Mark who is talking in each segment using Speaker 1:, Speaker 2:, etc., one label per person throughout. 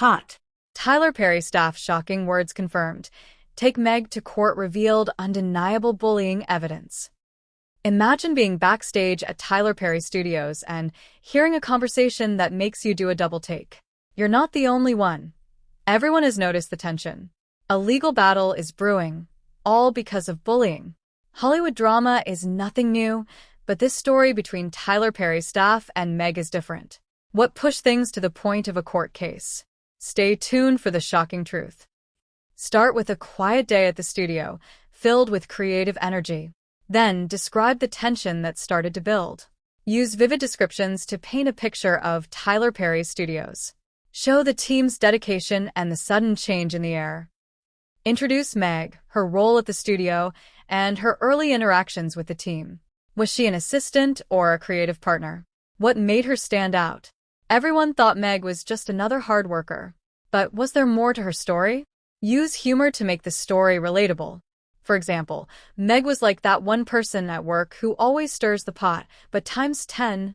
Speaker 1: hot.
Speaker 2: Tyler Perry staff shocking words confirmed. Take Meg to court revealed undeniable bullying evidence. Imagine being backstage at Tyler Perry Studios and hearing a conversation that makes you do a double take. You're not the only one. Everyone has noticed the tension. A legal battle is brewing, all because of bullying. Hollywood drama is nothing new, but this story between Tyler Perry's staff and Meg is different. What pushed things to the point of a court case? Stay tuned for the shocking truth. Start with a quiet day at the studio, filled with creative energy. Then, describe the tension that started to build. Use vivid descriptions to paint a picture of Tyler Perry's studios. Show the team's dedication and the sudden change in the air. Introduce Meg, her role at the studio, and her early interactions with the team. Was she an assistant or a creative partner? What made her stand out? Everyone thought Meg was just another hard worker. But was there more to her story? Use humor to make the story relatable. For example, Meg was like that one person at work who always stirs the pot, but times 10.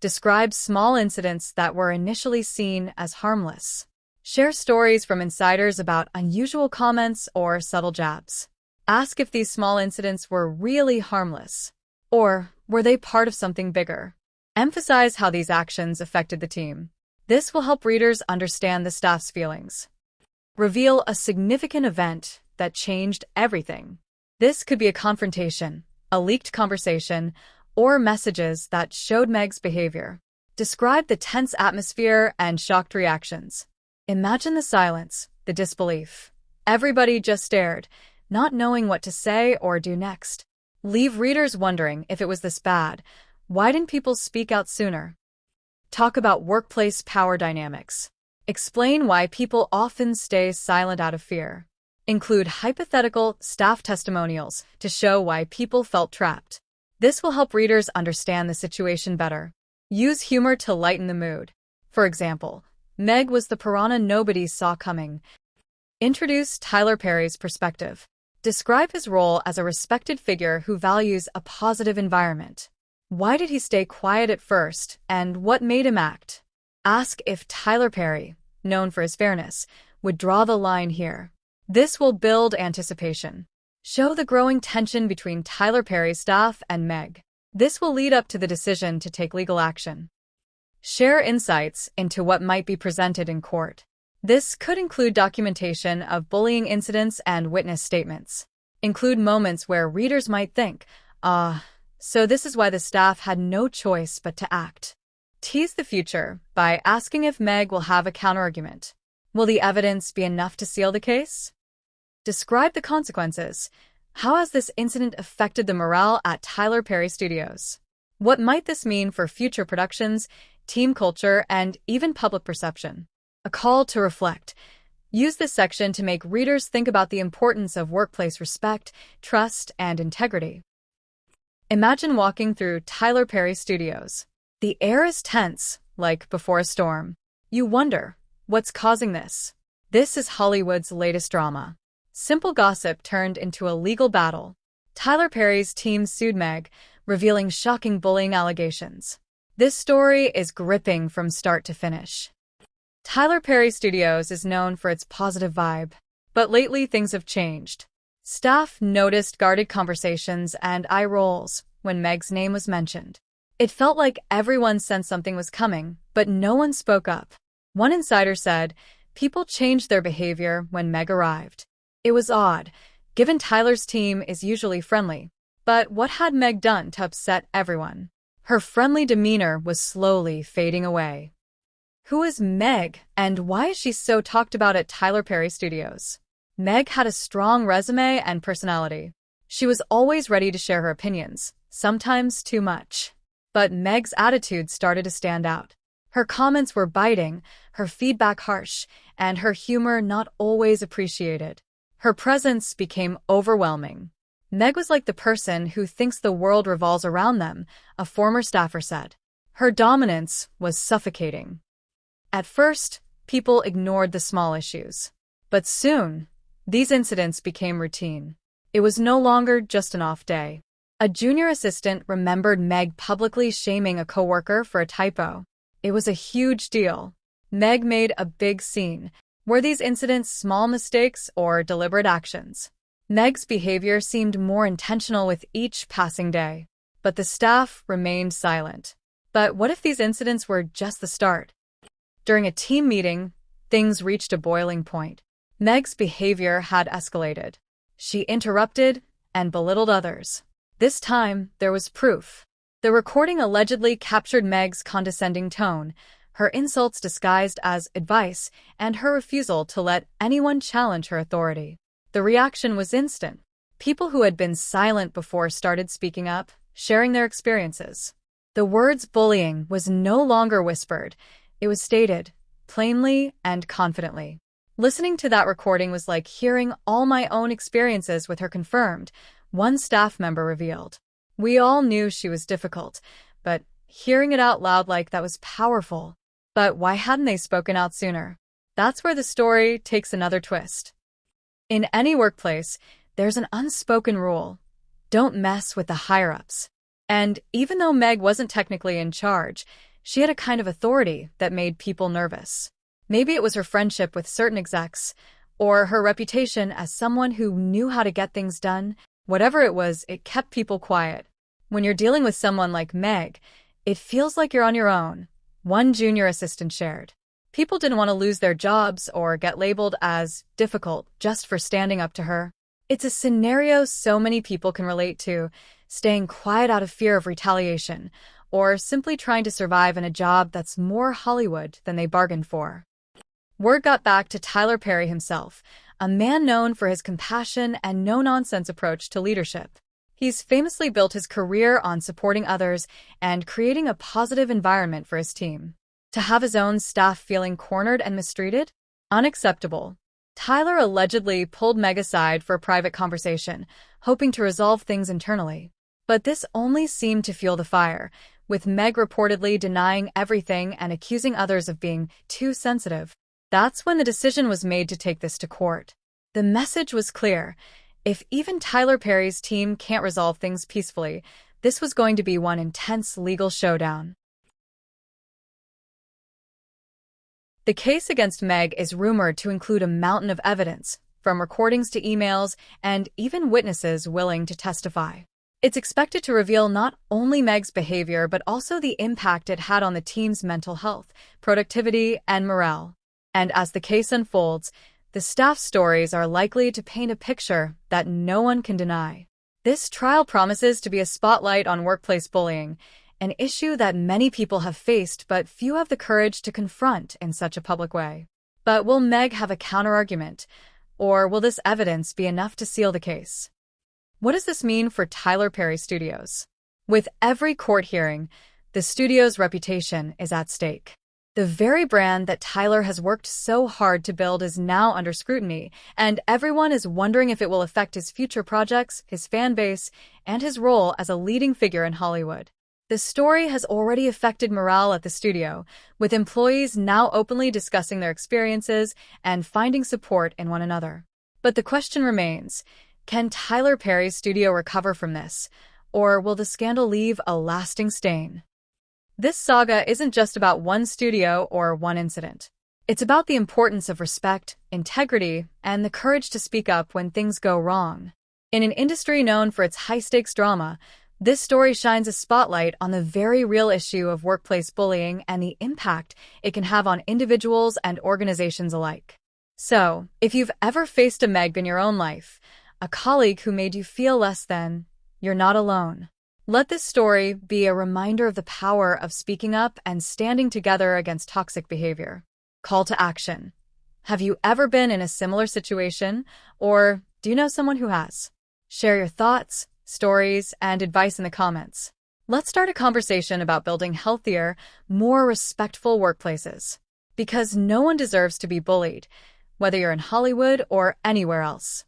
Speaker 2: Describe small incidents that were initially seen as harmless. Share stories from insiders about unusual comments or subtle jabs. Ask if these small incidents were really harmless, or were they part of something bigger. Emphasize how these actions affected the team. This will help readers understand the staff's feelings. Reveal a significant event that changed everything. This could be a confrontation, a leaked conversation, or messages that showed Meg's behavior. Describe the tense atmosphere and shocked reactions. Imagine the silence, the disbelief. Everybody just stared, not knowing what to say or do next. Leave readers wondering if it was this bad. Why didn't people speak out sooner? Talk about workplace power dynamics. Explain why people often stay silent out of fear. Include hypothetical staff testimonials to show why people felt trapped. This will help readers understand the situation better. Use humor to lighten the mood. For example, Meg was the piranha nobody saw coming. Introduce Tyler Perry's perspective. Describe his role as a respected figure who values a positive environment. Why did he stay quiet at first, and what made him act? Ask if Tyler Perry, known for his fairness, would draw the line here. This will build anticipation. Show the growing tension between Tyler Perry's staff and Meg. This will lead up to the decision to take legal action. Share insights into what might be presented in court. This could include documentation of bullying incidents and witness statements. Include moments where readers might think, so this is why the staff had no choice but to act. Tease the future by asking if Meg will have a counterargument. Will the evidence be enough to seal the case? Describe the consequences. How has this incident affected the morale at Tyler Perry Studios? What might this mean for future productions, team culture, and even public perception? A call to reflect. Use this section to make readers think about the importance of workplace respect, trust, and integrity. Imagine walking through Tyler Perry Studios. The air is tense, like before a storm. You wonder, what's causing this? This is Hollywood's latest drama. Simple gossip turned into a legal battle. Tyler Perry's team sued Meg, revealing shocking bullying allegations. This story is gripping from start to finish. Tyler Perry Studios is known for its positive vibe, but lately things have changed. Staff noticed guarded conversations and eye rolls when Meg's name was mentioned. It felt like everyone sensed something was coming, but no one spoke up. One insider said, people changed their behavior when Meg arrived. It was odd, given Tyler's team is usually friendly. But what had Meg done to upset everyone? Her friendly demeanor was slowly fading away. Who is Meg, and why is she so talked about at Tyler Perry Studios? Meg had a strong resume and personality. She was always ready to share her opinions, sometimes too much. But Meg's attitude started to stand out. Her comments were biting, her feedback harsh, and her humor not always appreciated. Her presence became overwhelming. Meg was like the person who thinks the world revolves around them, a former staffer said. Her dominance was suffocating. At first, people ignored the small issues. But soon, these incidents became routine. It was no longer just an off day. A junior assistant remembered Meg publicly shaming a coworker for a typo. It was a huge deal. Meg made a big scene. Were these incidents small mistakes or deliberate actions? Meg's behavior seemed more intentional with each passing day, but the staff remained silent. But what if these incidents were just the start? During a team meeting, things reached a boiling point. Meg's behavior had escalated. She interrupted and belittled others. This time, there was proof. The recording allegedly captured Meg's condescending tone, her insults disguised as advice, and her refusal to let anyone challenge her authority. The reaction was instant. People who had been silent before started speaking up, sharing their experiences. The words bullying was no longer whispered. It was stated, plainly and confidently. Listening to that recording was like hearing all my own experiences with her confirmed, one staff member revealed. We all knew she was difficult, but hearing it out loud like that was powerful. But why hadn't they spoken out sooner? That's where the story takes another twist. In any workplace, there's an unspoken rule. Don't mess with the higher-ups. And even though Meg wasn't technically in charge, she had a kind of authority that made people nervous. Maybe it was her friendship with certain execs, or her reputation as someone who knew how to get things done. Whatever it was, it kept people quiet. When you're dealing with someone like Meg, it feels like you're on your own. One junior assistant shared. People didn't want to lose their jobs or get labeled as difficult just for standing up to her. It's a scenario so many people can relate to, staying quiet out of fear of retaliation, or simply trying to survive in a job that's more Hollywood than they bargained for. Word got back to Tyler Perry himself, a man known for his compassion and no-nonsense approach to leadership. He's famously built his career on supporting others and creating a positive environment for his team. To have his own staff feeling cornered and mistreated? Unacceptable. Tyler allegedly pulled Meg aside for a private conversation, hoping to resolve things internally. But this only seemed to fuel the fire, with Meg reportedly denying everything and accusing others of being too sensitive. That's when the decision was made to take this to court. The message was clear. If even Tyler Perry's team can't resolve things peacefully, this was going to be one intense legal showdown. The case against Meg is rumored to include a mountain of evidence, from recordings to emails, and even witnesses willing to testify. It's expected to reveal not only Meg's behavior but also the impact it had on the team's mental health, productivity, and morale. And as the case unfolds, the staff stories are likely to paint a picture that no one can deny. This trial promises to be a spotlight on workplace bullying, an issue that many people have faced but few have the courage to confront in such a public way. But will Meg have a counterargument, or will this evidence be enough to seal the case? What does this mean for Tyler Perry Studios? With every court hearing, the studio's reputation is at stake. The very brand that Tyler has worked so hard to build is now under scrutiny, and everyone is wondering if it will affect his future projects, his fan base, and his role as a leading figure in Hollywood. The story has already affected morale at the studio, with employees now openly discussing their experiences and finding support in one another. But the question remains, can Tyler Perry's studio recover from this, or will the scandal leave a lasting stain? This saga isn't just about one studio or one incident. It's about the importance of respect, integrity, and the courage to speak up when things go wrong. In an industry known for its high-stakes drama, this story shines a spotlight on the very real issue of workplace bullying and the impact it can have on individuals and organizations alike. So, if you've ever faced a Meg in your own life, a colleague who made you feel less than, you're not alone. Let this story be a reminder of the power of speaking up and standing together against toxic behavior. Call to action. Have you ever been in a similar situation, or do you know someone who has? Share your thoughts, stories, and advice in the comments. Let's start a conversation about building healthier, more respectful workplaces. Because no one deserves to be bullied, whether you're in Hollywood or anywhere else.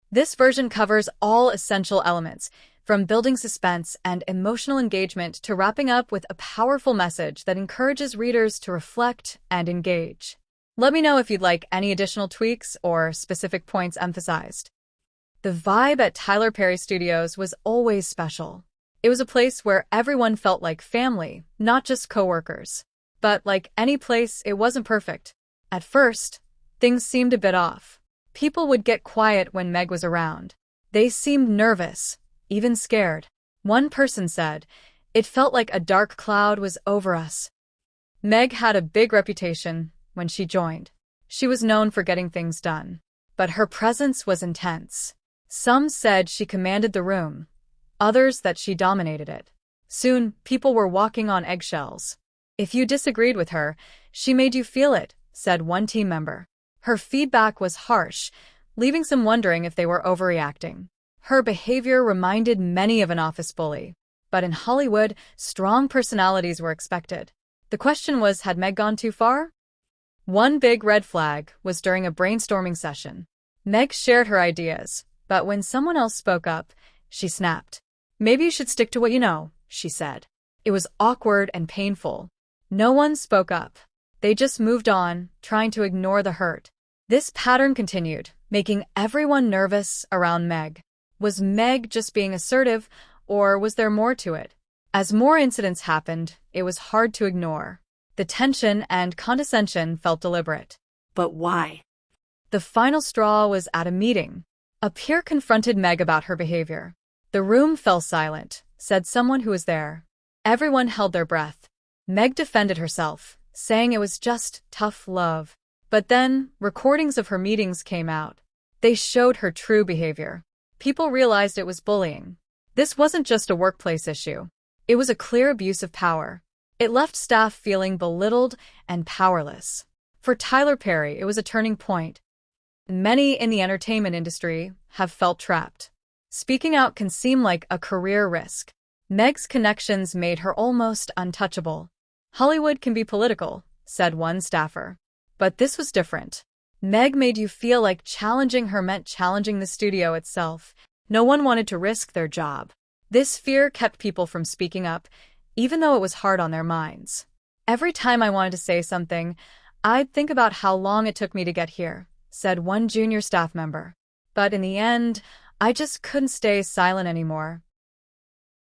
Speaker 2: This version covers all essential elements, from building suspense and emotional engagement to wrapping up with a powerful message that encourages readers to reflect and engage. Let me know if you'd like any additional tweaks or specific points emphasized. The vibe at Tyler Perry Studios was always special. It was a place where everyone felt like family, not just coworkers. But like any place, it wasn't perfect. At first, things seemed a bit off. People would get quiet when Meg was around. They seemed nervous, even scared. One person said, "It felt like a dark cloud was over us." Meg had a big reputation when she joined. She was known for getting things done. But her presence was intense. Some said she commanded the room, others that she dominated it. Soon, people were walking on eggshells. If you disagreed with her, she made you feel it, said one team member. Her feedback was harsh, leaving some wondering if they were overreacting. Her behavior reminded many of an office bully. But in Hollywood, strong personalities were expected. The question was, had Meg gone too far? One big red flag was during a brainstorming session. Meg shared her ideas, but when someone else spoke up, she snapped. "Maybe you should stick to what you know," she said. It was awkward and painful. No one spoke up. They just moved on, trying to ignore the hurt. This pattern continued, making everyone nervous around Meg. Was Meg just being assertive, or was there more to it? As more incidents happened, it was hard to ignore. The tension and condescension felt deliberate.
Speaker 1: But why?
Speaker 2: The final straw was at a meeting. A peer confronted Meg about her behavior. The room fell silent, said someone who was there. Everyone held their breath. Meg defended herself, saying it was just tough love. But then, recordings of her meetings came out. They showed her true behavior. People realized it was bullying. This wasn't just a workplace issue. It was a clear abuse of power. It left staff feeling belittled and powerless. For Tyler Perry, it was a turning point. Many in the entertainment industry have felt trapped. Speaking out can seem like a career risk. Meg's connections made her almost untouchable. "Hollywood can be political," said one staffer. But this was different. Meg made you feel like challenging her meant challenging the studio itself. No one wanted to risk their job. This fear kept people from speaking up, even though it was hard on their minds. "Every time I wanted to say something, I'd think about how long it took me to get here," said one junior staff member. "But in the end, I just couldn't stay silent anymore,"